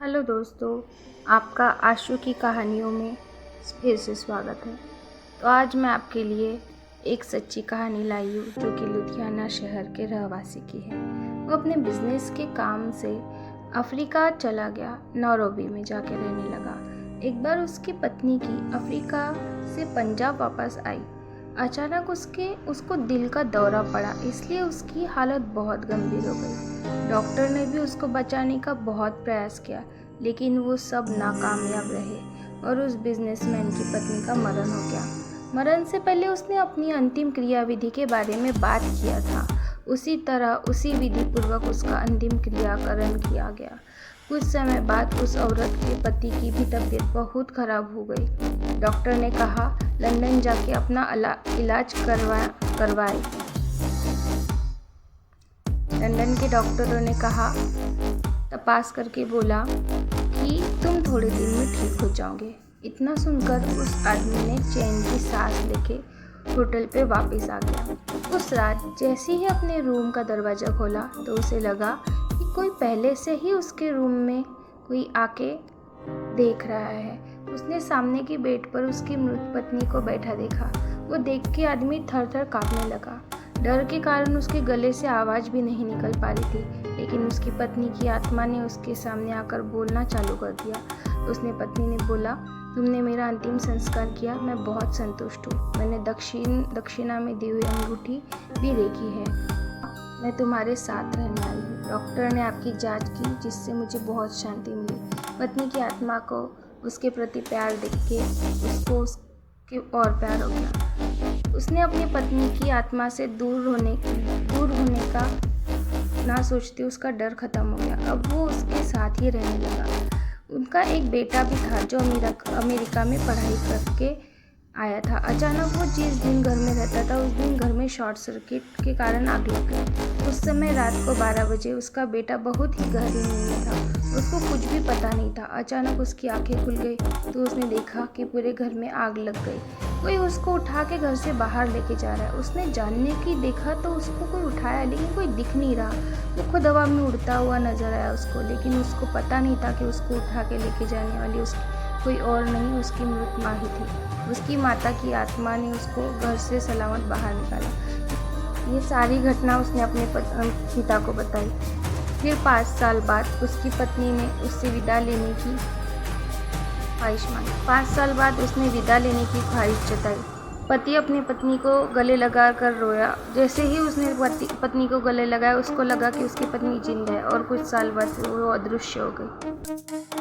Hello दोस्तों, आपका आशु की कहानियों में फिर से स्वागत है। तो आज मैं आपके लिए एक सच्ची कहानी लाई हूँ जो कि लुधियाना शहर के रहवासी की है। वो अपने बिजनेस के काम से अफ्रीका चला गया, नैरोबी में जाके रहने लगा। एक बार उसकी पत्नी की अफ्रीका से पंजाब वापस आई। अचानक उसको दिल का दौरा पड़ा, इसलिए उसकी हालत बहुत गंभीर हो गई। डॉक्टर ने भी उसको बचाने का बहुत प्रयास किया, लेकिन वो सब नाकामयाब रहे और उस बिजनेसमैन की पत्नी का मरण हो गया। मरण से पहले उसने अपनी अंतिम क्रिया विधि के बारे में बात किया था। उसी तरह उसी विधि पूर्वक उसका अंतिम क्रियाकरण किया गया। कुछ समय बाद उस औरत के पति की भी तबीयत बहुत खराब हो गई। डॉक्टर ने कहा लंदन जाके अपना इलाज करवाए। लंदन के डॉक्टरों ने कहा, तपास करके बोला कि तुम थोड़े दिन में ठीक हो जाओगे। इतना सुनकर उस आदमी ने चैन की सांस लेके होटल पे वापस आ गया। उस रात जैसे ही अपने रूम का दरवाज़ा खोला तो उसे लगा कि कोई पहले से ही उसके रूम में कोई आके देख रहा है। उसने सामने की बेड पर उसकी मृत पत्नी को बैठा देखा। वो देख के आदमी थर थर कांपने लगा। डर के कारण उसके गले से आवाज़ भी नहीं निकल पा रही थी, लेकिन उसकी पत्नी की आत्मा ने उसके सामने आकर बोलना चालू कर दिया। उसने पत्नी ने बोला, तुमने मेरा अंतिम संस्कार किया, मैं बहुत संतुष्ट हूँ। मैंने दक्षिणा में दी हुई अंगूठी भी देखी है। मैं तुम्हारे साथ रहने आई हूँ। डॉक्टर ने आपकी जांच की, जिससे मुझे बहुत शांति मिली। पत्नी की आत्मा को उसके प्रति प्यार देख के उसके और प्यार हो गया। उसने अपनी पत्नी की आत्मा से दूर होने का ना सोचते उसका डर खत्म हो गया। अब वो उसके साथ ही रहने लगा। उनका एक बेटा भी था जो अमेरिका में पढ़ाई करके आया था। अचानक वो जिस दिन घर में रहता था उस दिन घर में शॉर्ट सर्किट के कारण आग लग गई। उस समय रात को 12 बजे उसका बेटा बहुत ही गहरी नींद में था। उसको कुछ भी पता नहीं था। अचानक उसकी आंखें खुल गई तो उसने देखा कि पूरे घर में आग लग गई। कोई उसको उठा के घर से बाहर लेके जा रहा है। उसने जानने की देखा तो उसको कोई उठाया, लेकिन कोई दिख नहीं रहा। वो खुद हवा में उड़ता हुआ नजर आया उसको, लेकिन उसको पता नहीं था कि उसको उठा के लेके जाने वाली कोई और नहीं, उसकी मृत माँ ही थी। उसकी माता की आत्मा ने उसको घर से सलामत बाहर निकाला। ये सारी घटना उसने अपने पिता को बताई। फिर 5 साल बाद उसकी पत्नी ने उससे विदा लेने की ख्वाहिश मांगी। 5 साल बाद उसने विदा लेने की ख्वाहिश जताई। पति अपनी पत्नी को गले लगा कर रोया। जैसे ही उसने पत्नी को गले लगाया, उसको लगा कि उसकी पत्नी जिंदा है और कुछ साल बाद वो अदृश्य हो गई।